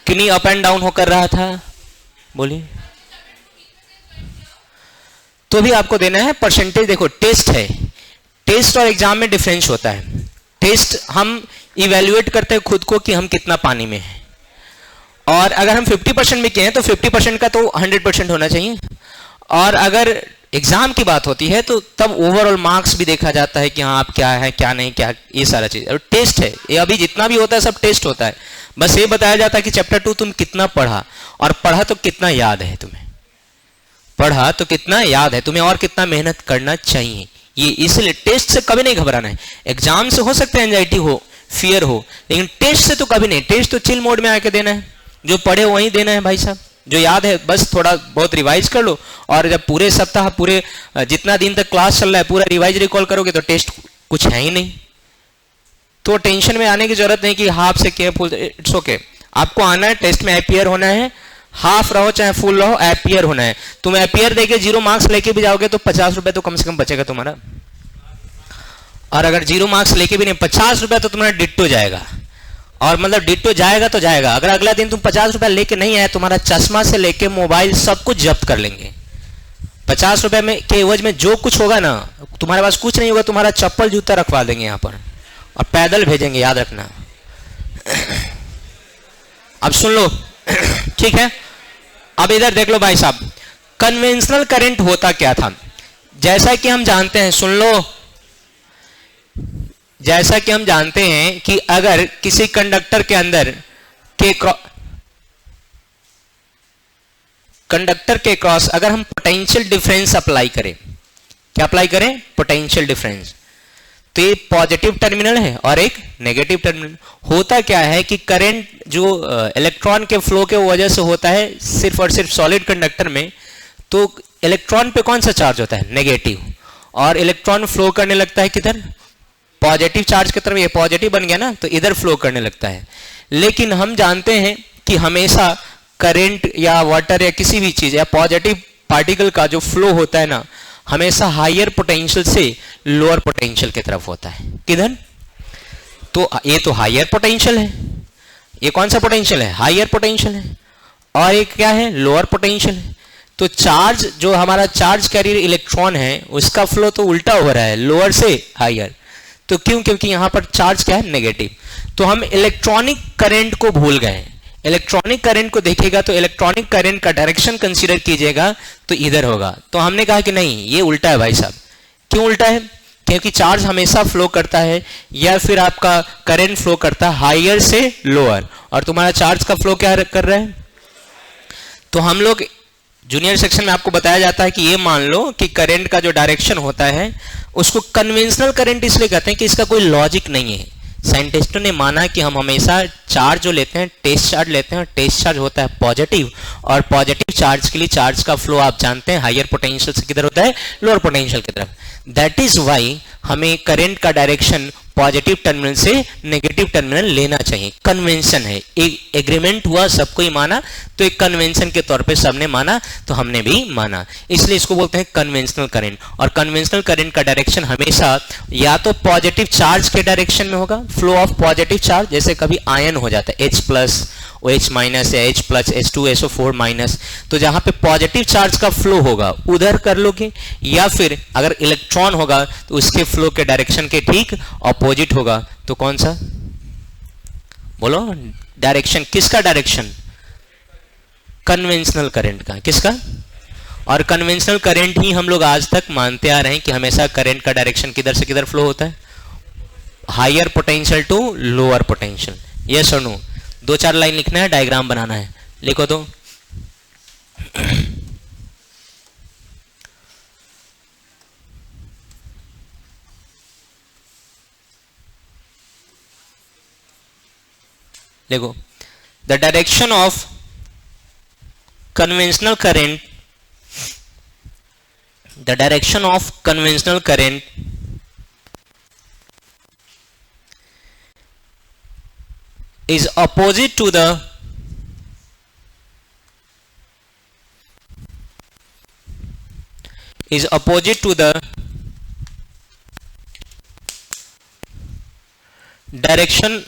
कि नहीं up and down होकर रहा था? बोलिए। तो भी आपको देना है परसेंटेज। देखो टेस्ट है, टेस्ट और एग्जाम में डिफरेंस होता है। टेस्ट हम इवेल्युएट करते हैं खुद को कि हम कितना पानी में हैं, और अगर हम 50% में किए हैं तो 50% का तो 100% होना चाहिए। और अगर एग्जाम की बात होती है तो तब ओवरऑल मार्क्स भी देखा जाता है कि हाँ आप क्या है क्या नहीं, क्या ये सारा चीज। और टेस्ट है, ये अभी जितना भी होता है सब टेस्ट होता है। बस ये बताया जाता है कि चैप्टर 2 तुम कितना पढ़ा, और पढ़ा तो कितना याद है तुम्हें, पढ़ा तो कितना याद है तुम्हें, और कितना मेहनत करना चाहिए। ये इसलिए टेस्ट से कभी नहीं घबराना है। एग्जाम से हो सकता है एंजाइटी हो, फियर हो, लेकिन टेस्ट से तो कभी नहीं। टेस्ट तो चिल मोड में आके देना है, जो पढ़े वही देना है भाई साहब। जो याद है बस थोड़ा बहुत रिवाइज कर लो, और जब पूरे सप्ताह, पूरे जितना दिन तक क्लास चल रहा है पूरा रिवाइज रिकॉल करोगे तो टेस्ट कुछ है ही नहीं। तो टेंशन में आने की जरूरत नहीं कि हाफ से क्या फुल, इट्स ओके। आपको आना है, टेस्ट में अपियर होना है, हाफ रहो चाहे फुल रहो, अपियर होना है। तुम अपियर देके 0 मार्क्स लेके भी जाओगे तो 50 रुपए तो कम से कम बचेगा तुम्हारा। और अगर 0 मार्क्स लेके भी नहीं, 50 रुपए तो तुम्हारा डिट्टो जाएगा। और मतलब डिट्टो जाएगा तो जाएगा। अगर अगला दिन तुम 50 रुपए लेके नहीं आए, तुम्हारा चश्मा से लेके मोबाइल सब कुछ जब्त कर लेंगे। 50 रुपए में के एवज में जो कुछ होगा ना, तुम्हारे पास कुछ नहीं होगा, तुम्हारा चप्पल जूता रखवा देंगे यहाँ पर और पैदल भेजेंगे, याद रखना। अब सुन लो ठीक है। अब इधर देख लो भाई साहब, कन्वेंशनल करंट होता क्या था। जैसा कि हम जानते हैं, सुन लो, जैसा कि हम जानते हैं कि अगर किसी कंडक्टर के अंदर कंडक्टर के क्रॉस अगर हम पोटेंशियल डिफरेंस अप्लाई करें, क्या अप्लाई करें? Potential difference. तो ये पॉजिटिव टर्मिनल है और एक नेगेटिव टर्मिनल। होता क्या है कि करंट जो इलेक्ट्रॉन के फ्लो के वजह से होता है सिर्फ और सिर्फ सॉलिड कंडक्टर में, तो इलेक्ट्रॉन पे कौन सा चार्ज होता है? नेगेटिव। और इलेक्ट्रॉन फ्लो करने लगता है किधर? पॉजिटिव चार्ज की तरफ। ये पॉजिटिव बन गया ना, तो इधर फ्लो करने लगता है। लेकिन हम जानते हैं कि हमेशा करंट या वाटर या किसी भी चीज या पॉजिटिव पार्टिकल का जो फ्लो होता है ना, हमेशा हायर पोटेंशियल से लोअर पोटेंशियल की तरफ होता है। किधर? तो ये तो हायर पोटेंशियल है। ये कौन सा पोटेंशियल है? हायर पोटेंशियल है। और एक क्या है? लोअर पोटेंशियल है। तो चार्ज, जो हमारा चार्ज कैरियर इलेक्ट्रॉन है, उसका फ्लो तो उल्टा हो रहा है, लोअर से हायर। तो क्यों? क्योंकि यहां पर चार्ज क्या है? नेगेटिव। तो हम इलेक्ट्रॉनिक करंट को भूल गए। इलेक्ट्रॉनिक करंट को देखिएगा तो इलेक्ट्रॉनिक करंट का डायरेक्शन कंसीडर कीजिएगा तो इधर होगा। तो हमने कहा कि नहीं, ये उल्टा है भाई साहब। क्यों उल्टा है? क्योंकि चार्ज हमेशा फ्लो करता है, या फिर आपका करंट फ्लो करता है हायर से लोअर, और तुम्हारा चार्ज का फ्लो क्या कर रहा है? तो हम लोग जूनियर सेक्शन में आपको बताया जाता है कि ये मान लो कि करंट का जो डायरेक्शन होता है उसको कन्वेंशनल करंट इसलिए कहते हैं कि इसका कोई लॉजिक नहीं है। साइंटिस्टों ने माना कि हम हमेशा चार्ज जो लेते हैं, टेस्ट चार्ज लेते हैं, टेस्ट चार्ज होता है पॉजिटिव, और पॉजिटिव चार्ज के लिए चार्ज का फ्लो आप जानते हैं हायर पोटेंशियल से किधर होता है? लोअर पोटेंशियल की तरफ। दैट इज वाई हमें करंट का डायरेक्शन पॉजिटिव टर्मिनल से नेगेटिव टर्मिनल लेना चाहिए। कन्वेंशन है, एक एग्रीमेंट हुआ, सबको ही माना, तो एक कन्वेंशन के तौर पे सबने माना, तो हमने भी माना, इसलिए इसको बोलते हैं कन्वेंशनल करंट। और कन्वेंशनल करंट का डायरेक्शन हमेशा या तो पॉजिटिव चार्ज के डायरेक्शन में होगा, फ्लो ऑफ पॉजिटिव चार्ज, जैसे कभी आयन हो जाता है H+ OH- या H+, H2SO4-, तो जहां पे पॉजिटिव चार्ज का फ्लो होगा उधर कर लोगे, या फिर अगर इलेक्ट्रॉन होगा तो उसके फ्लो के डायरेक्शन के ठीक ऑपोजिट होगा। तो कौन सा? बोलो डायरेक्शन। किसका डायरेक्शन? कन्वेंशनल करंट का। किसका? और कन्वेंशनल करंट ही हम लोग आज तक मानते आ रहे हैं कि हमेशा करंट का डायरेक्शन किधर से किधर फ्लो होता है? Higher potential to lower potential. Yes और नो? 2-4 लाइन लिखना है, डायग्राम बनाना है, लिखो तो। देखो, the direction of conventional current, the direction of conventional current is opposite to the direction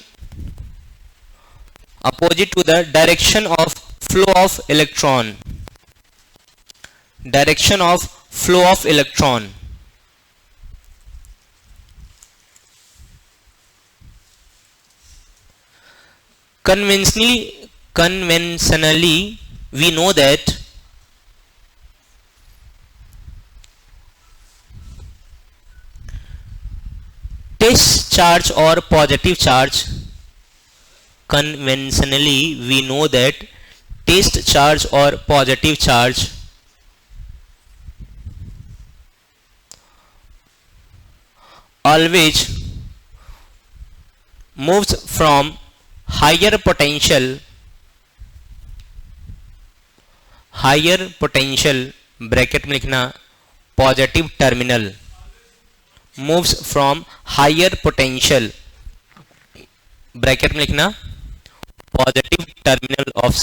opposite to the direction of flow of electron, direction of flow of electron. Conventionally we know that test charge or positive charge, conventionally we know that test charge or positive charge always moves from higher potential bracket में लिखना positive terminal, moves from higher potential bracket में लिखना positive terminal of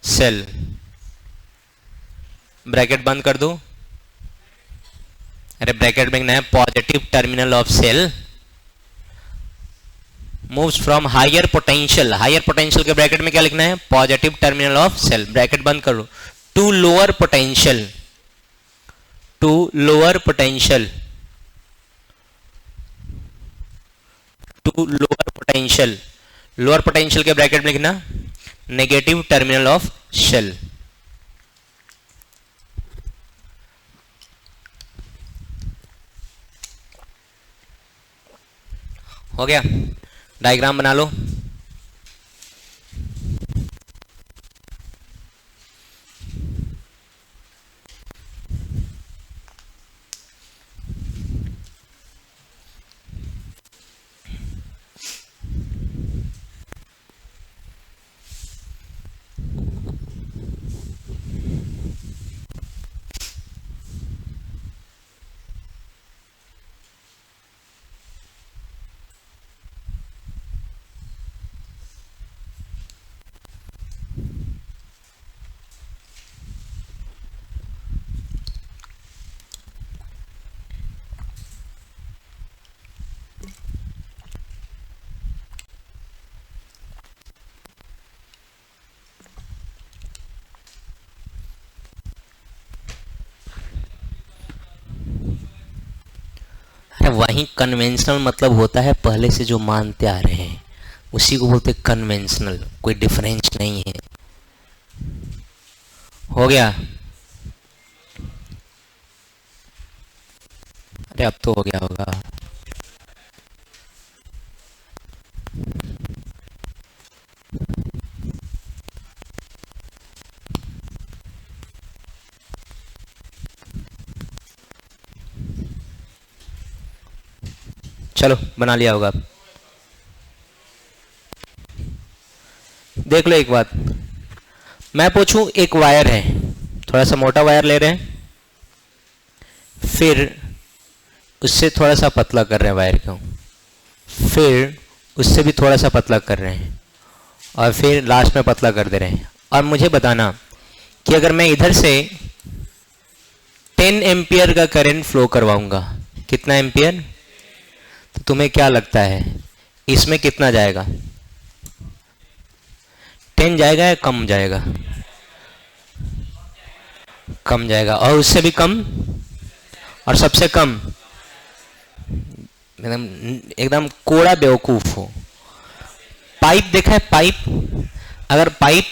cell, bracket बंद कर दो, अरे bracket में लिखना है positive terminal of cell moves from higher potential, higher potential के ब्रैकेट में क्या लिखना है positive terminal of cell, bracket बंद करो, to lower potential, to lower potential, to lower potential, lower potential के ब्रैकेट में लिखना नेगेटिव टर्मिनल ऑफ शेल। हो गया, डायग्राम बना लो। वही कन्वेंशनल मतलब होता है पहले से जो मानते आ रहे हैं उसी को बोलते कन्वेंशनल, कोई डिफरेंस नहीं है। हो गया, अरे अब तो हो गया होगा। चलो बना लिया होगा। देख लो एक बात, मैं पूछूं एक वायर है, थोड़ा सा मोटा वायर ले रहे हैं, फिर उससे थोड़ा सा पतला कर रहे हैं वायर को, फिर उससे भी थोड़ा सा पतला कर रहे हैं और फिर लास्ट में पतला कर दे रहे हैं। और मुझे बताना कि अगर मैं इधर से 10 एम्पियर का करंट फ्लो करवाऊंगा, कितना एम्पियर, तो तुम्हें क्या लगता है इसमें कितना जाएगा, 10 जाएगा या कम जाएगा, कम जाएगा, और उससे भी कम और सबसे कम, एकदम कोड़ा बेवकूफ हो। पाइप देखा है, पाइप, अगर पाइप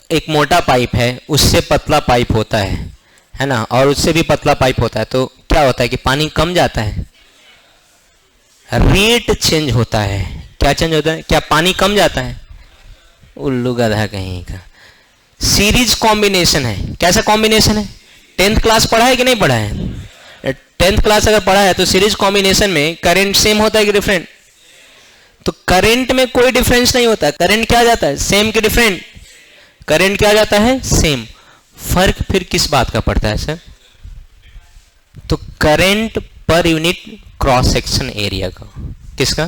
एक मोटा पाइप है उससे पतला पाइप होता है ना, और उससे भी पतला पाइप होता है, तो क्या होता है कि पानी कम जाता है, रेट चेंज होता है। क्या चेंज होता है, क्या पानी कम जाता है, उल्लू गधा कहीं का। सीरीज कॉम्बिनेशन है, कैसा कॉम्बिनेशन है, 10th क्लास पढ़ा है कि नहीं पढ़ा है, 10th क्लास अगर पढ़ा है तो सीरीज कॉम्बिनेशन में करंट सेम होता है कि डिफरेंट, तो करंट में कोई डिफरेंस नहीं होता, करंट क्या जाता है सेम के डिफरेंट, करंट क्या जाता है सेम। फर्क फिर किस बात का पड़ता है सर, तो current per unit cross section area का, किसका,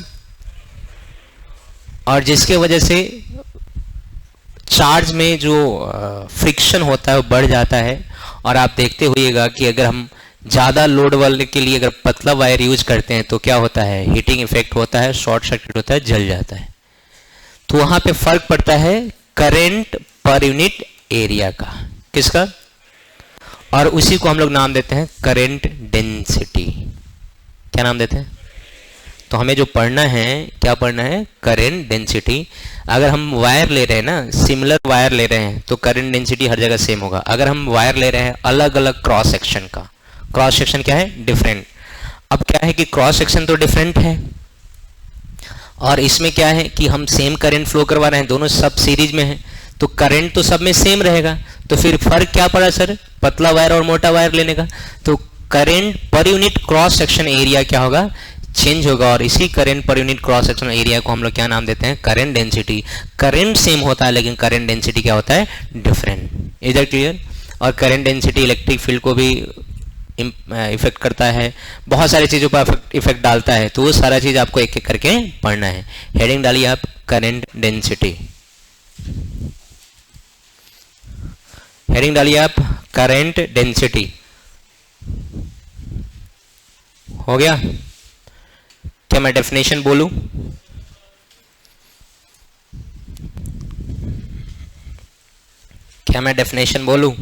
और जिसके वजह से चार्ज में जो फ्रिक्शन होता है वो बढ़ जाता है। और आप देखते होइएगा कि अगर हम ज़्यादा लोड वाले के लिए अगर पतला वायर यूज करते हैं तो क्या होता है, हीटिंग इफेक्ट होता है, शॉर्ट सर्किट होता है, जल जाता है। तो वहां पे फर्क पड़ता है करंट पर यूनिट एरिया का। किसका? और उसी को हम लोग नाम देते हैं करंट डेंसिटी। क्या नाम देते हैं? तो हमें जो पढ़ना है, क्या पढ़ना है? Current density. अगर हम वायर ले रहे हैं ना, सिमिलर वायर ले रहे हैं, तो करंट डेंसिटी हर जगह सेम होगा। अगर हम वायर ले रहे हैं अलग अलग क्रॉस सेक्शन का, क्रॉस सेक्शन क्या है? डिफरेंट। अब क्या है कि क्रॉस सेक्शन तो डिफरेंट है, और इसमें क्या है कि हम सेम करंट फ्लो करवा रहे हैं, दोनों सब सीरीज में है, तो करंट तो सब में सेम रहेगा। तो फिर फर्क क्या पड़ा सर? पतला वायर और मोटा वायर लेने का। तो current per unit cross section area क्या होगा? चेंज होगा। और इसी current per unit cross section area को हम लोग क्या नाम देते हैं? Current density. करंट सेम होता है लेकिन करंट डेंसिटी क्या होता है? डिफरेंट। Is that clear? और करंट डेंसिटी इलेक्ट्रिक फील्ड को भी इफेक्ट करता है, बहुत सारी चीज़ों पर इफेक्ट डालता है। तो वो सारा चीज़ आपको एक एक करके पढ़ना है। हेडिंग डालिए आप करंट डेंसिटी। हेडिंग डालिए आप करंट डेंसिटी। हो गया? क्या मैं डेफिनेशन बोलूं? क्या मैं डेफिनेशन बोलूं?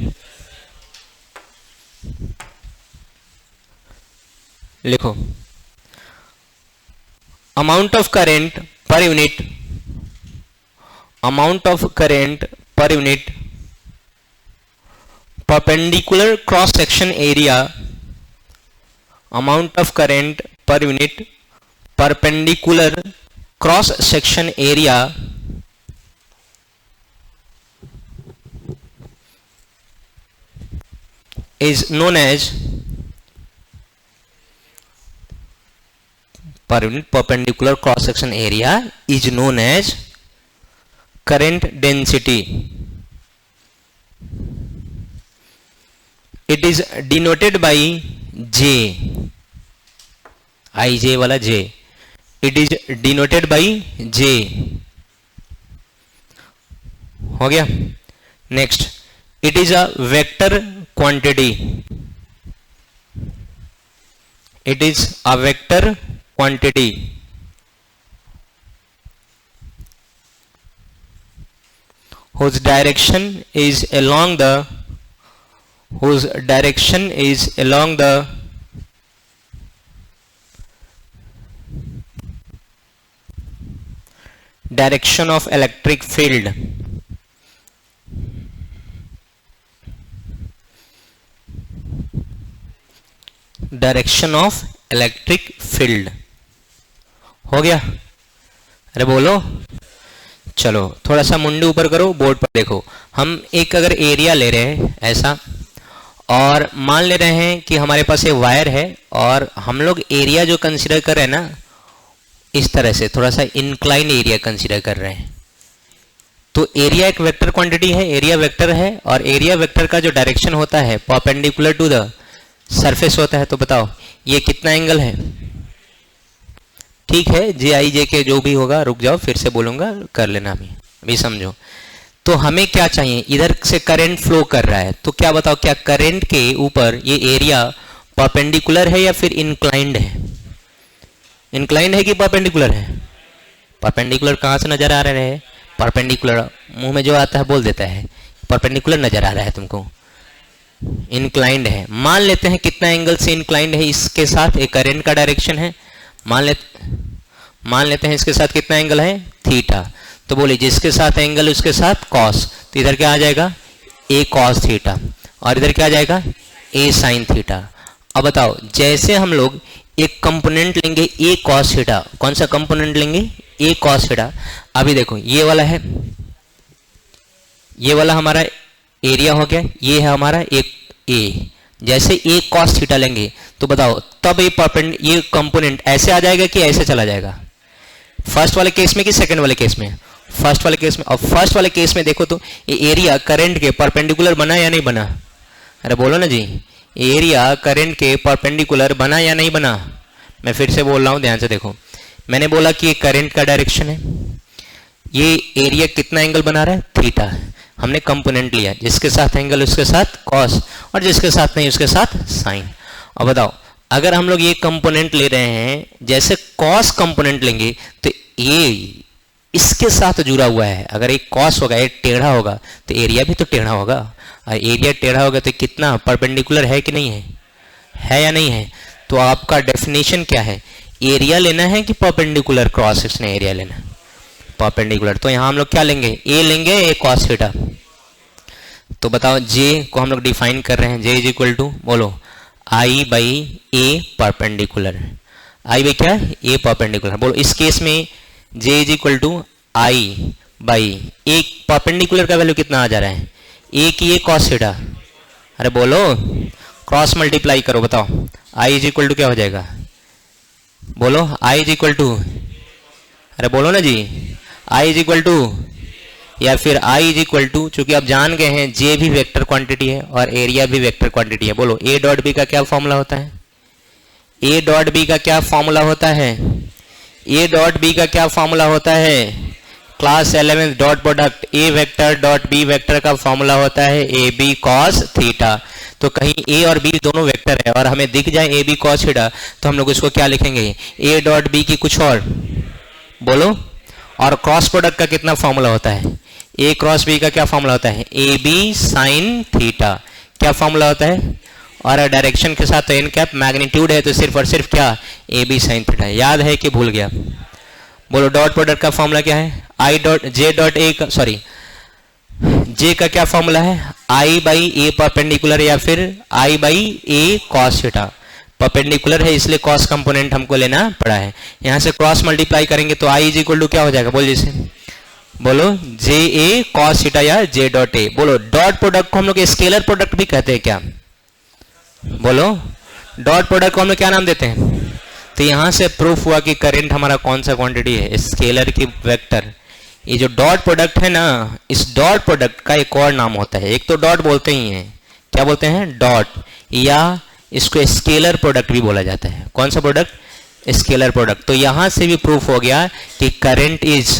लिखो, amount of current per unit, amount of current per unit perpendicular cross section area, amount of current per unit perpendicular cross section area is known as per unit perpendicular cross section area is known as current density. It is denoted by J, IJ वाला J. It is denoted by J. हो गया? Next, it is a vector quantity. It is a vector quantity whose direction is along the direction of electric field. Direction of electric field. हो गया? अरे बोलो। चलो थोड़ा सा मुंडी ऊपर करो, बोर्ड पर देखो। हम एक अगर एरिया ले रहे हैं ऐसा, और मान ले रहे हैं कि हमारे पास एक वायर है, और हम लोग एरिया जो कंसीडर कर रहे हैं ना, इस तरह से थोड़ा सा इंक्लाइन एरिया कंसीडर कर रहे हैं। तो एरिया एक वेक्टर क्वांटिटी है, एरिया वेक्टर है, और एरिया वेक्टर का जो डायरेक्शन होता है परपेंडिकुलर टू द सरफेस होता है। तो बताओ ये कितना एंगल है? ठीक है, जे आई जे के जो भी होगा, रुक जाओ फिर से बोलूंगा, कर लेना अभी समझो। तो हमें क्या चाहिए? इधर से करंट फ्लो कर रहा है, तो क्या बताओ, क्या करंट के ऊपर ये एरिया परपेंडिकुलर है या फिर इंक्लाइंड है? इंक्लाइंड है कि परपेंडिकुलर है? परपेंडिकुलर कहां से नजर आ रहा है? परपेंडिकुलर मुंह में जो आता है बोल देता है, परपेंडिकुलर नजर आ रहा है तुमको, इंक्लाइंड है। मान लेते हैं कितना एंगल से इंक्लाइंड है इसके साथ? एक करंट का डायरेक्शन है, मान लेते हैं इसके साथ कितना एंगल है? थीटा। तो बोलिए जिसके साथ एंगल उसके साथ कॉस, तो इधर क्या आ जाएगा? ए कॉस थीटा, और इधर क्या आ जाएगा? ए साइन थीटा। अब बताओ, जैसे हम लोग एक कंपोनेंट लेंगे ए कॉस थीटा, कौन सा कंपोनेंट लेंगे? ए कॉस थीटा। अभी देखो ये वाला है, ये वाला हमारा एरिया हो गया, ये है हमारा एक ए। जैसे ए कॉस थीटा लेंगे तो बताओ तब ये कंपोनेंट ऐसे आ जाएगा कि ऐसे चला जाएगा? फर्स्ट वाले केस में कि सेकंड वाले केस में? फर्स्ट वाले केस में। और फर्स्ट वाले केस में देखो तो ये एरिया करंट के परपेंडिकुलर बना या नहीं बना? अरे बोलो ना जी, एरिया करंट के परपेंडिकुलर बना या नहीं बना? मैं फिर से बोल रहा हूं, ध्यान से देखो। मैंने बोला कि ये करंट का डायरेक्शन है, ये एरिया कितना एंगल बना रहा है? थीटा। हमने कंपोनेंट लिया, जिसके साथ एंगल उसके साथ कॉस, और जिसके साथ नहीं उसके साथ साइन। अब बताओ अगर हम लोग ये कंपोनेंट ले रहे हैं, जैसे कॉस कंपोनेंट लेंगे तो ये इसके साथ जुड़ा हुआ है। अगर एक कॉस होगा, एक टेढ़ा होगा, तो एरिया भी तो टेढ़ा होगा, और एरिया टेढ़ा होगा तो कितना परपेंडिकुलर है कि नहीं है या नहीं है? तो आपका डेफिनेशन क्या है? एरिया लेना है कि परपेंडिकुलर क्रॉस सेक्शन एरिया लेना है? परपेंडिकुलर। तो यहां हम लोग क्या लेंगे? ए लेंगे, ए कॉस थीटा। तो बताओ, जे को हम लोग डिफाइन कर रहे हैं, जे इज इक्वल टू, बोलो, I by A perpendicular. I by क्या? A perpendicular. बोलो इस केस में J is equal to I by A perpendicular का वैल्यू कितना आ जा रहा है? ए की ए कॉस थीटा। अरे बोलो, क्रॉस मल्टीप्लाई करो, बताओ आई इज इक्वल टू क्या हो जाएगा? बोलो आई इज इक्वल टू, अरे बोलो ना जी, आई इज इक्वल टू, या फिर आई इज इक्वल टू, चूंकि आप जान गए हैं जे भी वेक्टर क्वांटिटी है और एरिया भी वेक्टर क्वांटिटी है। बोलो ए डॉट बी का क्या फॉर्मूला होता है? ए डॉट बी का क्या फॉर्मूला होता है? ए डॉट बी का क्या फॉर्मूला होता है? Class 11 dot product A vector dot B vector का फॉर्मूला होता है ए बी कॉस थीटा। तो कहीं ए और बी दोनों वेक्टर है और हमें दिख जाए ए बी कॉस थीटा, तो हम लोग इसको क्या लिखेंगे? ए डॉट बी की कुछ और, बोलो। और क्रॉस प्रोडक्ट का कितना फॉर्मूला होता है? ए क्रॉस बी का क्या फॉर्मूला होता है? A B sine theta. क्या फॉर्मूला होता है? और डायरेक्शन के साथ तो एन कैप, मैग्नीट्यूड है तो सिर्फ और सिर्फ क्या? A B sine theta. याद है कि भूल गया? बोलो डॉट प्रोडक्ट का फॉर्मूला क्या है? I dot J dot A का, सॉरी, जे का क्या फॉर्मूला है? आई बाई ए परपेंडिकुलर, या फिर I by A cos theta. Perpendicular है इसलिए कॉस कंपोनेंट हमको लेना पड़ा है। यहां से क्रॉस मल्टीप्लाई करेंगे तो आई इज इक्वल टू क्या हो जाएगा? बोल जैसे, बोलो जे ए कॉस थीटा या जे डॉट ए। बोलो डॉट प्रोडक्ट को हम लोग स्केलर प्रोडक्ट भी कहते हैं क्या? बोलो डॉट प्रोडक्ट को हम लोग क्या नाम देते हैं? तो यहां से प्रूफ हुआ कि करंट हमारा कौन सा क्वांटिटी है? स्केलर की वेक्टर। ये जो डॉट प्रोडक्ट है ना, इस डॉट प्रोडक्ट का एक और नाम होता है, एक तो डॉट बोलते ही हैं, क्या बोलते हैं? डॉट, या इसको स्केलर प्रोडक्ट भी बोला जाता है। कौन सा प्रोडक्ट? Scalar product. तो यहां से भी प्रूफ हो गया कि करंट इज,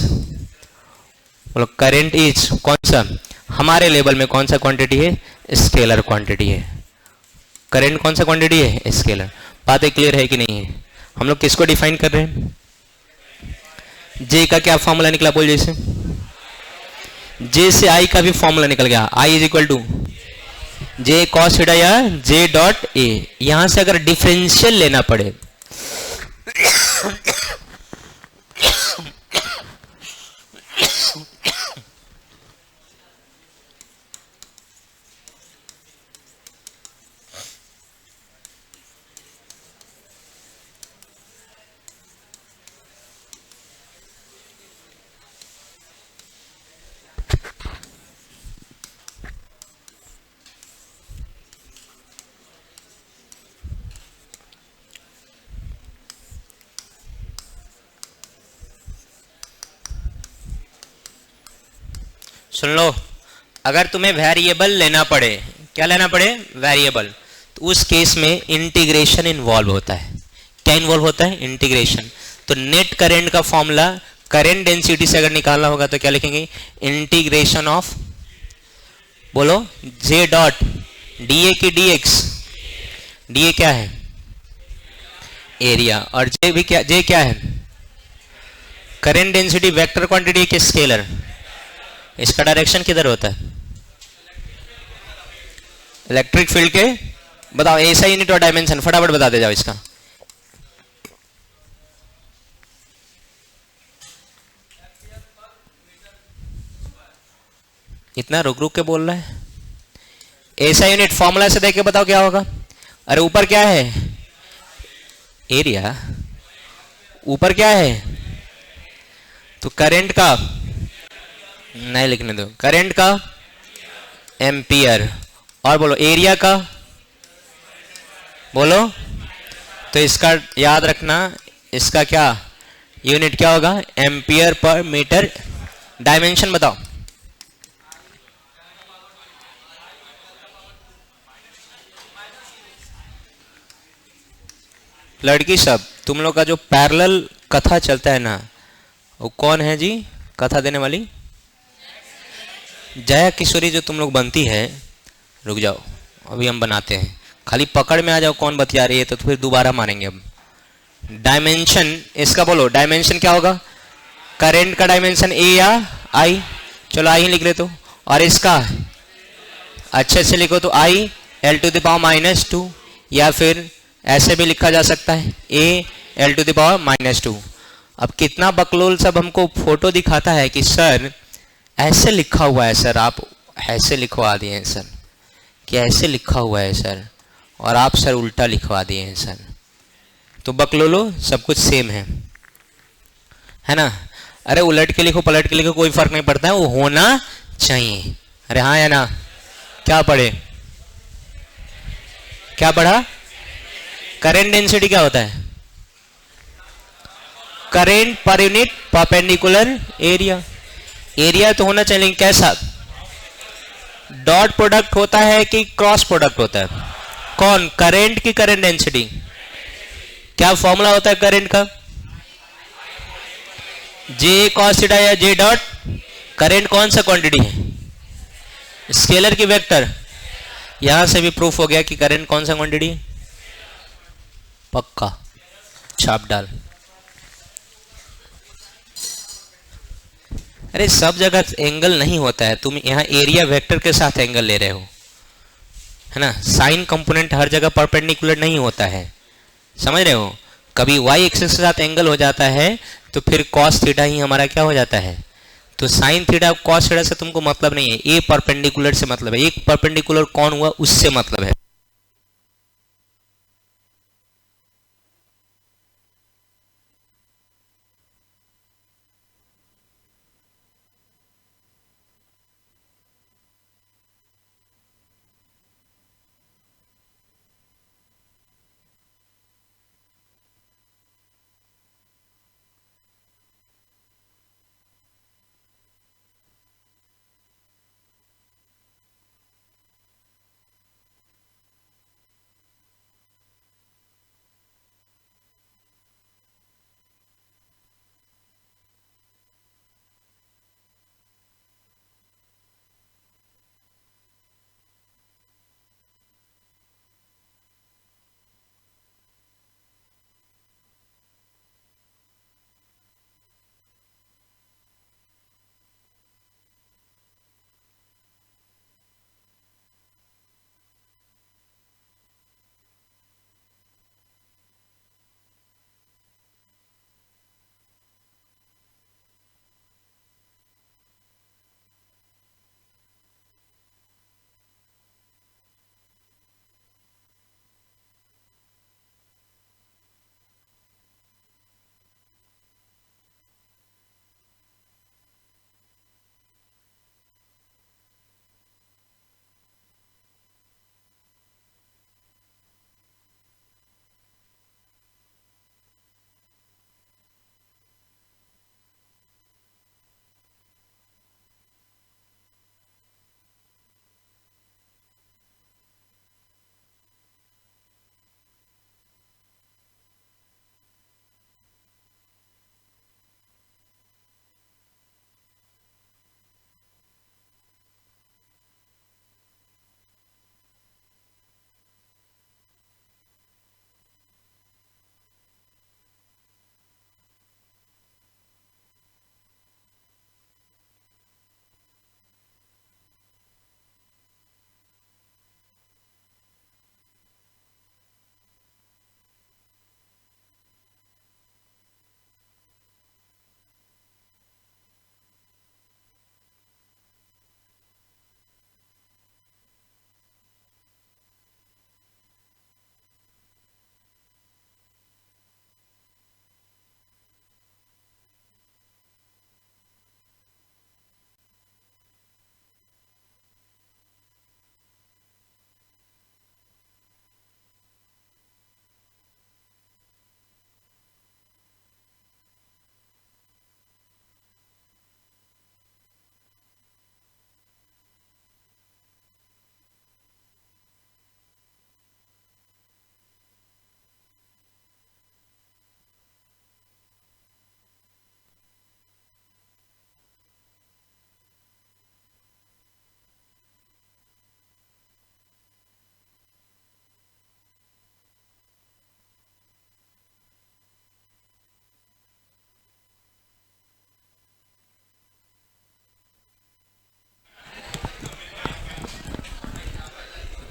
बोलो करंट इज कौन सा? हमारे लेवल में कौन सा क्वांटिटी है? स्केलर क्वांटिटी है। करंट कौन सा क्वांटिटी है? स्केलर। बातें क्लियर है कि नहीं है? हम लोग किसको डिफाइन कर रहे हैं? जे का क्या फॉर्मूला निकला? बोल जैसे, जे से आई का भी फॉर्मूला निकल गया। I is equal to J cos theta या जे डॉट ए। यहां से अगर डिफरेंशियल लेना पड़े सुन लो, अगर तुम्हें वेरिएबल लेना पड़े, क्या लेना पड़े? वेरिएबल, तो उस केस में इंटीग्रेशन इन्वॉल्व होता है। क्या इन्वॉल्व होता है? इंटीग्रेशन। तो नेट करंट का फॉर्मूला करंट डेंसिटी से अगर निकालना होगा तो क्या लिखेंगे? इंटीग्रेशन ऑफ, बोलो, जे डॉट डी ए की डी एक्स। डी ए क्या है? एरिया। और जे भी क्या? जे क्या है? करंट डेंसिटी वेक्टर क्वांटिटी के स्केलर। इसका डायरेक्शन किधर होता है? इलेक्ट्रिक फील्ड के, बताओ ऐसा यूनिट और डायमेंशन फटाफट बता दे जाओ इसका। इतना रुक रुक के बोल रहा है। ऐसा यूनिट फॉर्मूला से देख के बताओ क्या होगा? अरे ऊपर क्या है? एरिया। ऊपर क्या है? तो करंट का नहीं लिखने दो, करंट का एम्पियर। और बोलो एरिया का, बोलो। तो इसका याद रखना, इसका क्या यूनिट क्या होगा? Ampere per metre. डायमेंशन बताओ। लड़की सब, तुम लोग का जो पैरेलल कथा चलता है ना, वो कौन है जी कथा देने वाली? जया किशोरी जो तुम लोग बनती है। रुक जाओ, अभी हम बनाते हैं। खाली पकड़ में आ जाओ कौन बतिया रही है, तो फिर दोबारा मारेंगे। अब डायमेंशन इसका बोलो, डायमेंशन क्या होगा? करंट का डायमेंशन ए या आई, चलो आई ही लिख ले तो, और इसका अच्छे से लिखो तो I L two the power -2, या फिर ऐसे भी लिखा जा सकता है A L two the power -2। अब कितना बकलोल सब हमको फोटो दिखाता है कि सर ऐसे लिखा हुआ है, सर आप ऐसे लिखवा दिए हैं सर, कि ऐसे लिखा हुआ है सर, और आप सर उल्टा लिखवा दिए हैं सर। तो बकलोलो सब कुछ सेम है ना। अरे उलट के लिखो पलट के लिखो कोई फर्क नहीं पड़ता है, वो होना चाहिए। अरे हाँ या ना, क्या पढ़े, क्या पढ़ा? करंट डेंसिटी क्या होता है? Current per unit perpendicular area. Area तो होना चाहिए, लेकिन कैसा? डॉट प्रोडक्ट होता है कि क्रॉस प्रोडक्ट होता है? कौन? करंट की करंट डेंसिटी। क्या फॉर्मूला होता है करंट का? जे कॉस थीटा या जे डॉट। करंट कौन सा क्वांटिटी है? स्केलर की वेक्टर। यहां से भी प्रूफ हो गया कि करंट कौन सा क्वांटिटी है, पक्का छाप डाल। अरे सब जगह एंगल नहीं होता है, तुम यहाँ एरिया वेक्टर के साथ एंगल ले रहे हो, है ना। साइन कंपोनेंट हर जगह परपेंडिकुलर नहीं होता है, समझ रहे हो। कभी वाई एक्सिस के साथ एंगल हो जाता है तो फिर कॉस थीटा ही हमारा क्या हो जाता है। तो साइन थीटा कॉस थीटा से तुमको मतलब नहीं है, ए परपेंडिकुलर से मतलब है। एक परपेंडिकुलर कौन हुआ उससे मतलब है।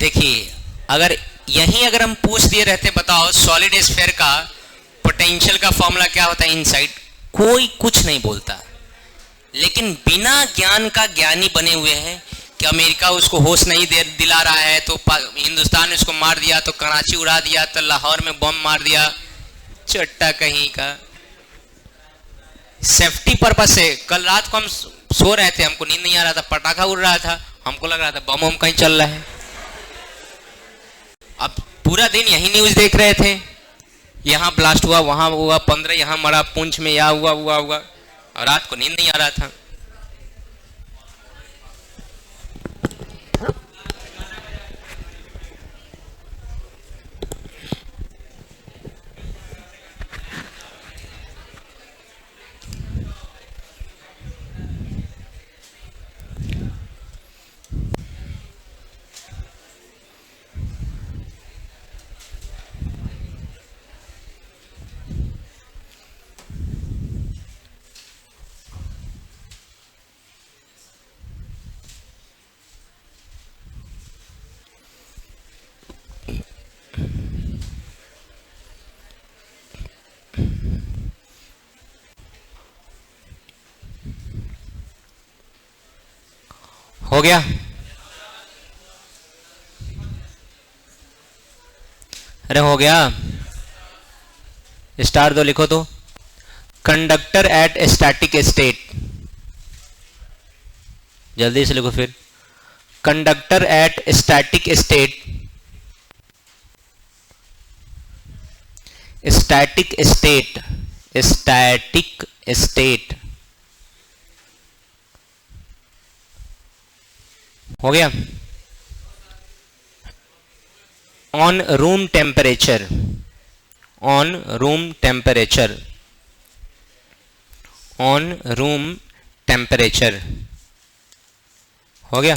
देखिए अगर यहीं अगर हम पूछ दिए रहते बताओ सॉलिड स्फीयर का पोटेंशियल का फॉर्मूला क्या होता है इनसाइड, कोई कुछ नहीं बोलता। लेकिन बिना ज्ञान का ज्ञानी बने हुए हैं कि अमेरिका उसको होश नहीं दिला रहा है तो हिंदुस्तान ने उसको मार दिया, तो कराची उड़ा दिया, तो लाहौर में बम मार दिया, चट्टा कहीं का। सेफ्टी पर्पस से कल रात को हम सो रहे थे, हमको नींद नहीं आ रहा था, पटाखा उड़ रहा था, हमको लग रहा था बम कहीं चल रहा है। अब पूरा दिन यही न्यूज देख रहे थे, यहाँ ब्लास्ट हुआ, वहां हुआ, 15 यहाँ मरा, पुंछ में या हुआ, और रात को नींद नहीं आ रहा था। हो गया? अरे हो गया, स्टार दो, लिखो तो। कंडक्टर एट स्टैटिक स्टेट, जल्दी से लिखो फिर। Conductor at static state, static state, static state. हो गया? On room temperature, on room temperature, on room temperature. हो गया?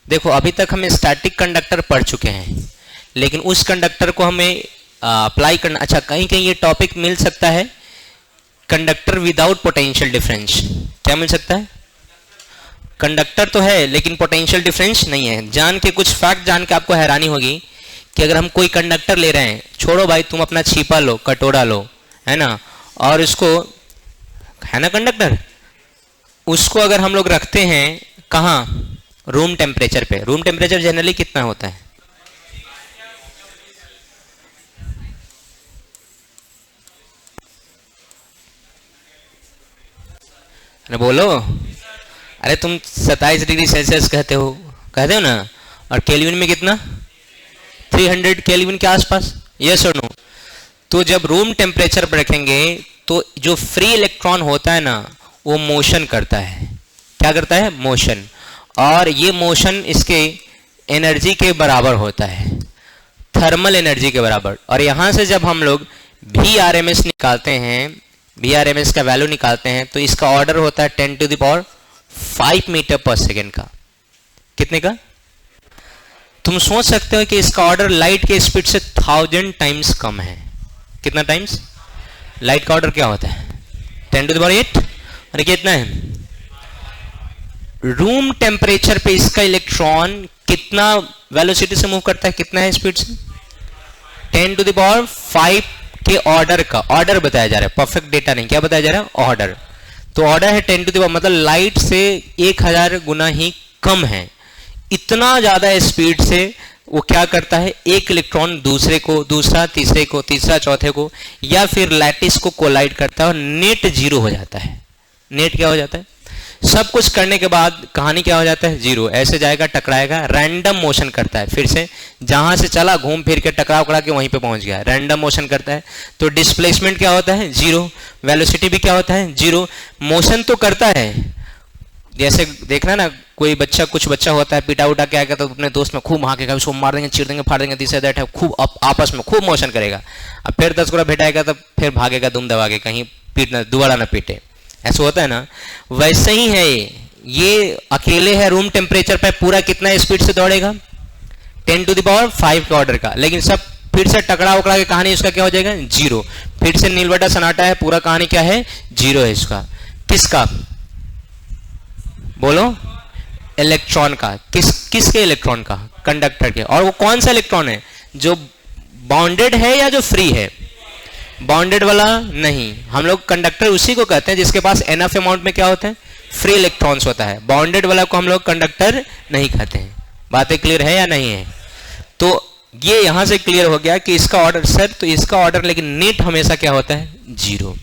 देखो अभी तक हम स्टैटिक कंडक्टर पढ़ चुके हैं, लेकिन उस कंडक्टर को हमें अप्लाई करना। अच्छा, कहीं कहीं ये टॉपिक मिल सकता है, कंडक्टर विदाउट पोटेंशियल डिफरेंस। क्या मिल सकता है? कंडक्टर तो है लेकिन पोटेंशियल डिफरेंस नहीं है। जान के कुछ फैक्ट जान के आपको हैरानी होगी कि अगर हम कोई कंडक्टर ले रहे हैं, छोड़ो भाई, तुम अपना छीपा लो, कटोरा लो, है ना, और इसको, है ना कंडक्टर, उसको अगर हम लोग रखते हैं कहाँ, रूम टेम्परेचर पे। रूम टेम्परेचर जनरली कितना होता है? अरे बोलो, अरे तुम 27 डिग्री सेल्सियस कहते हो ना, और केल्विन में कितना, 300 केल्विन के आसपास, यस और नो। तो जब रूम टेम्परेचर पर रखेंगे तो जो फ्री इलेक्ट्रॉन होता है ना, वो मोशन करता है। क्या करता है? मोशन। और ये मोशन इसके एनर्जी के बराबर होता है, थर्मल एनर्जी के बराबर। और यहां से जब हम लोग VRMS निकालते हैं, VRMS का वैल्यू निकालते हैं, तो इसका ऑर्डर होता है 10⁵ मीटर पर सेकेंड का। कितने का? तुम सोच सकते हो कि इसका ऑर्डर लाइट के स्पीड से 1000 टाइम्स कम है। कितना टाइम्स? लाइट का ऑर्डर क्या होता है? 10⁸। अरे कितना है? रूम टेम्परेचर पे इसका इलेक्ट्रॉन कितना वेलोसिटी से मूव करता है, कितना है स्पीड से? 10⁵ के ऑर्डर का, ऑर्डर बताया जा रहा है, परफेक्ट डेटा नहीं। क्या बताया जा रहा है? ऑर्डर। तो ऑर्डर है 10⁻, मतलब लाइट से 1000 गुना ही कम है। इतना ज्यादा स्पीड से वो क्या करता है, एक इलेक्ट्रॉन दूसरे को, दूसरा तीसरे को, तीसरा चौथे को, या फिर लैटिस को कोलाइड करता है और नेट जीरो हो जाता है। नेट क्या हो जाता है? सब कुछ करने के बाद कहानी क्या हो जाता है? जीरो। ऐसे जाएगा, टकराएगा, रैंडम मोशन करता है, फिर से जहां से चला घूम फिर के टकरा के वहीं पे पहुंच गया, रैंडम मोशन करता है। तो डिस्प्लेसमेंट क्या होता है? जीरो। वेलोसिटी भी क्या होता है? जीरो। मोशन तो करता है, जैसे देखना ना, कोई बच्चा, कुछ बच्चा होता है पीटा उठा के आएगा तो अपने दोस्त में खूब भागेगा, उसको मार देंगे, चीर देंगे, फाड़ देंगे, तीसरे दैट खूब आपस में खूब मोशन करेगा। अब फिर 10 गुना भेटाएगा तब फिर भागेगा दुम दबा के, कहीं पीटना दोबारा ना पीटे। ऐसा होता है ना, वैसे ही है ये अकेले है रूम टेम्परेचर पे, पूरा कितना स्पीड से दौड़ेगा? 10⁵ के ऑर्डर का। लेकिन सब फिर से टकरा उकड़ा के कहानी उसका क्या हो जाएगा? जीरो। फिर से नीलबटा सन्नाटा है, पूरा कहानी क्या है? जीरो है इसका। किसका? बोलो। इलेक्ट्रॉन का, किसके इलेक्ट्रॉन का? कंडक्टर के। और वो कौन सा इलेक्ट्रॉन है, जो बाउंडेड है या जो फ्री है? बाउंडेड वाला नहीं, हम लोग कंडक्टर उसी को कहते हैं जिसके पास एनफ अमाउंट में क्या होता है, फ्री इलेक्ट्रॉन्स होता है। बाउंडेड वाला को हम लोग कंडक्टर नहीं कहते हैं। बातें क्लियर है या नहीं है? तो ये यहां से क्लियर हो गया कि इसका ऑर्डर सर, तो इसका ऑर्डर लेकिन नेट हमेशा क्या होता है, जीरो,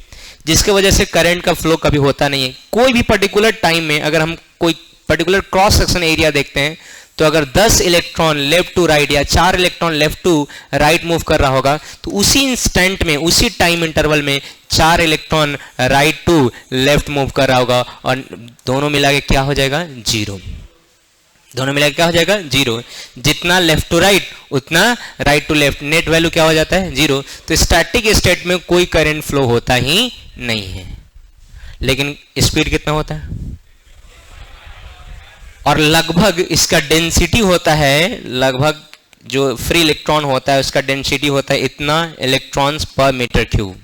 जिसके वजह से करंट का फ्लो कभी होता नहीं है। कोई भी पर्टिकुलर टाइम में अगर हम कोई पर्टिकुलर क्रॉस सेक्शन एरिया देखते हैं, तो अगर 10 इलेक्ट्रॉन लेफ्ट टू राइट या 4 electron left to right move कर रहा होगा, तो उसी इंस्टेंट में, उसी टाइम इंटरवल में 4 electron right to left move कर रहा होगा, और दोनों मिला के क्या हो जाएगा, जीरो। दोनों मिला के क्या हो जाएगा, जीरो। जितना लेफ्ट टू राइट उतना right to left, net value क्या हो जाता है, जीरो। तो स्टैटिक स्टेट में कोई करंट फ्लो होता ही नहीं है। लेकिन स्पीड कितना होता है, और लगभग इसका डेंसिटी होता है, लगभग जो फ्री इलेक्ट्रॉन होता है उसका डेंसिटी होता है इतना इलेक्ट्रॉन्स पर मीटर क्यूब।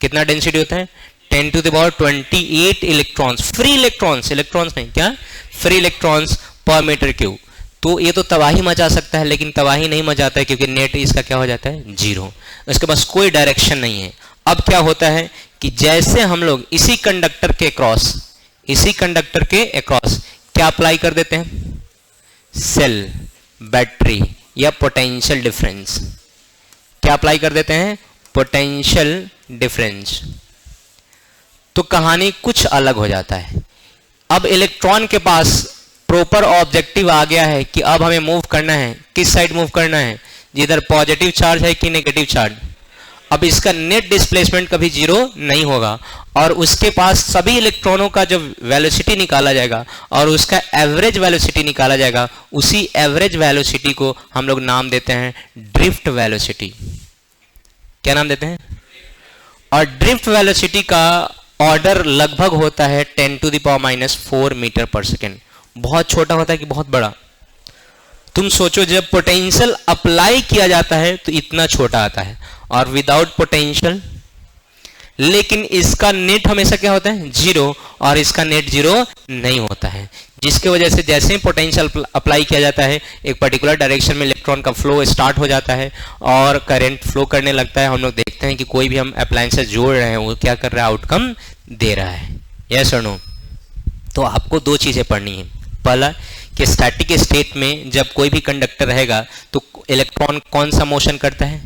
कितना डेंसिटी होता है, 10 to the power 28 electrons, free electrons, electrons नहीं, क्या फ्री इलेक्ट्रॉन्स पर मीटर क्यूब। तो ये तो तबाही मचा सकता है, लेकिन तबाही नहीं मचाता है क्योंकि नेट इसका क्या हो जाता है, जीरो। इसके पास कोई डायरेक्शन नहीं है। अब क्या होता है कि जैसे हम लोग इसी कंडक्टर के क्रॉस, इसी कंडक्टर के अक्रॉस क्या अप्लाई कर देते हैं, सेल, बैटरी या पोटेंशियल डिफरेंस। क्या अप्लाई कर देते हैं, पोटेंशियल डिफरेंस। तो कहानी कुछ अलग हो जाता है। अब इलेक्ट्रॉन के पास प्रॉपर ऑब्जेक्टिव आ गया है कि अब हमें मूव करना है, किस साइड मूव करना है, जिधर पॉजिटिव चार्ज है कि नेगेटिव चार्ज। अब इसका नेट डिस्प्लेसमेंट कभी जीरो नहीं होगा, और उसके पास सभी इलेक्ट्रॉनों का जो वेलोसिटी निकाला जाएगा और उसका एवरेज वेलोसिटी निकाला जाएगा, उसी एवरेज वेलोसिटी को हम लोग नाम देते हैं ड्रिफ्ट वेलोसिटी। क्या नाम देते हैं, और ड्रिफ्ट वेलोसिटी का ऑर्डर लगभग होता है 10 to the power -4 मीटर पर सेकेंड। बहुत छोटा होता है कि बहुत बड़ा? तुम सोचो, जब पोटेंशियल अप्लाई किया जाता है तो इतना छोटा आता है, और विदाउट पोटेंशियल, लेकिन इसका नेट हमेशा क्या होता है, जीरो, और इसका नेट जीरो नहीं होता है। जिसके वजह से जैसे ही पोटेंशियल अप्लाई किया जाता है, एक पर्टिकुलर डायरेक्शन में इलेक्ट्रॉन का फ्लो स्टार्ट हो जाता है और करंट फ्लो करने लगता है। हम लोग देखते हैं कि कोई भी हम अप्लायंसेस जोड़ रहे हैं वो क्या कर रहा है, आउटकम दे रहा है। यस और नो? तो आपको दो चीजें पढ़नी है। पहला कि स्टैटिक स्टेट में जब कोई भी कंडक्टर रहेगा तो इलेक्ट्रॉन कौन सा मोशन करता है,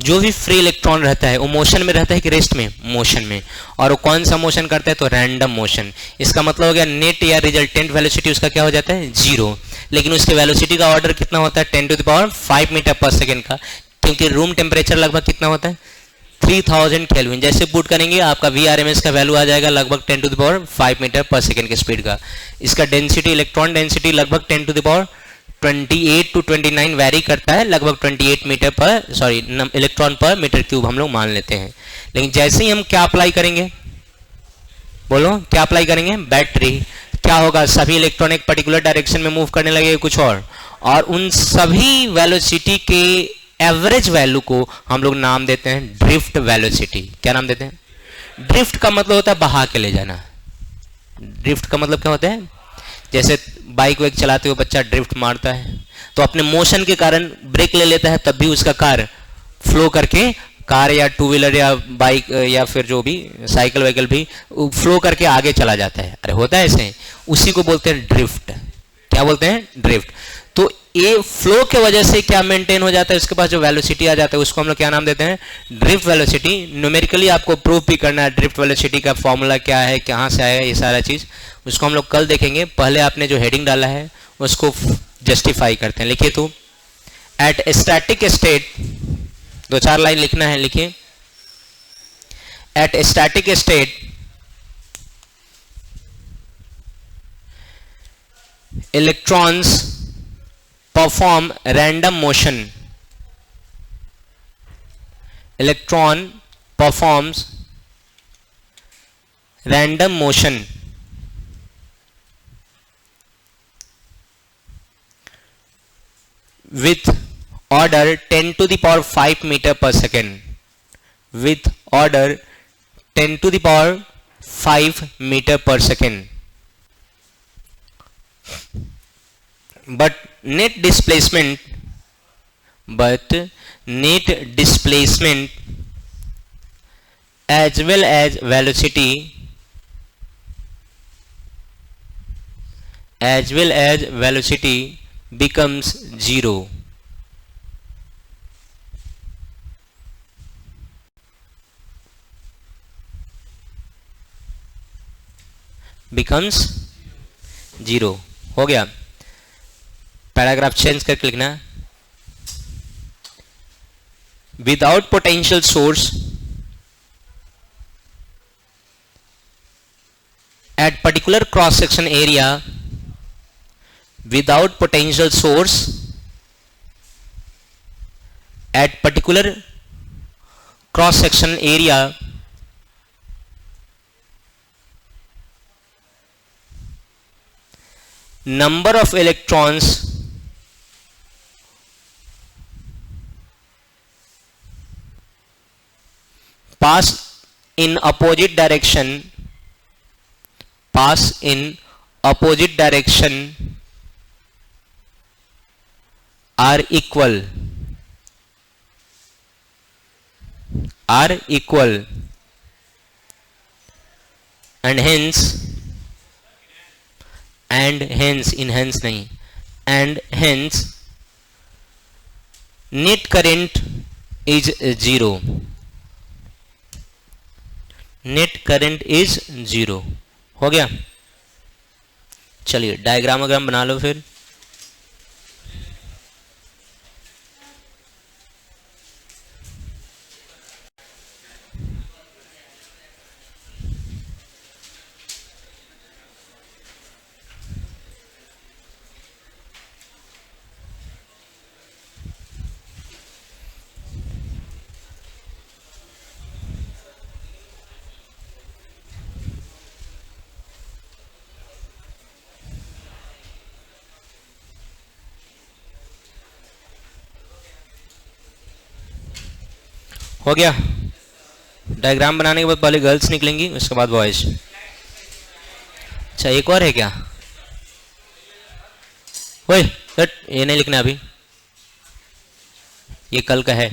जो भी फ्री इलेक्ट्रॉन रहता है वो मोशन में रहता है कि रेस्ट में, मोशन में। और वो कौन सा मोशन करता है, तो रैंडम मोशन। इसका मतलब हो गया नेट या रिजल्टेंट वेलोसिटी उसका क्या हो जाता है, जीरो। लेकिन उसके वेलोसिटी का ऑर्डर कितना होता है, 10 to the power 5 मीटर पर सेकेंड का, क्योंकि रूम टेम्परेचर लगभग कितना होता है, 3000 केल्विन। जैसे पुट करेंगे आपका VRMS का वैल्यू आ जाएगा लगभग 10 to the power 5 मीटर पर सेकेंड के स्पीड का। इसका डेंसिटी, इलेक्ट्रॉन डेंसिटी लगभग 10 to the power 28 to 29 vary करता है, लगभग 28 मीटर पर, सॉरी, इलेक्ट्रॉन पर मीटर क्यूब हम लोग मान लेते हैं। लेकिन जैसे ही हम क्या अप्लाई करेंगे, बोलो क्या अप्लाई करेंगे, बैटरी, क्या होगा, सभी इलेक्ट्रॉन एक पर्टिकुलर डायरेक्शन में मूव करने लगेगा कुछ और उन सभी वेलोसिटी के एवरेज वैल्यू को हम लोग नाम देते हैं ड्रिफ्ट वेलोसिटी। क्या नाम देते हैं, ड्रिफ्ट का मतलब होता है बहा के ले जाना। ड्रिफ्ट का मतलब क्या होता है, जैसे बाइक वाइक चलाते हुए बच्चा ड्रिफ्ट मारता है तो अपने मोशन के कारण ब्रेक ले लेता है, तब भी उसका कार फ्लो करके, कार या टू व्हीलर या बाइक या फिर जो भी साइकिल वाइकल भी फ्लो करके आगे चला जाता है। अरे होता है ऐसे, उसी को बोलते हैं ड्रिफ्ट। क्या बोलते हैं, ड्रिफ्ट। तो ये फ्लो के वजह से क्या मेंटेन हो जाता है, उसके पास जो वेलोसिटी आ जाता है उसको हम लोग क्या नाम देते हैं, ड्रिफ्ट वेलोसिटी। न्यूमेरिकली आपको प्रूफ भी करना है ड्रिफ्ट वेलोसिटी का फॉर्मूला क्या है, कहाँ से आया, ये सारा चीज उसको हम लोग कल देखेंगे। पहले आपने जो हेडिंग डाला है उसको जस्टिफाई करते हैं। लिखिए तो, एट स्टैटिक स्टेट, 2-4 लाइन लिखना है, लिखिए। At static state electrons perform random motion. Electron performs random motion with order 10 to the power 5 meter per second. With order 10 to the power 5 meter per second. but net displacement as well as velocity becomes zero. हो गया. Paragraph change करके लिखना. Without potential source at particular cross section area, without potential source at particular cross section area, number of electrons pass in opposite direction are equal and hence net current is zero. हो गया. चलिए diagram बना लो फिर. हो गया. Diagram बनाने के बाद पहले गर्ल्स निकलेंगी, उसके बाद बॉयज. अच्छा एक और है क्या? ओए ये नहीं लिखना अभी, ये कल का है.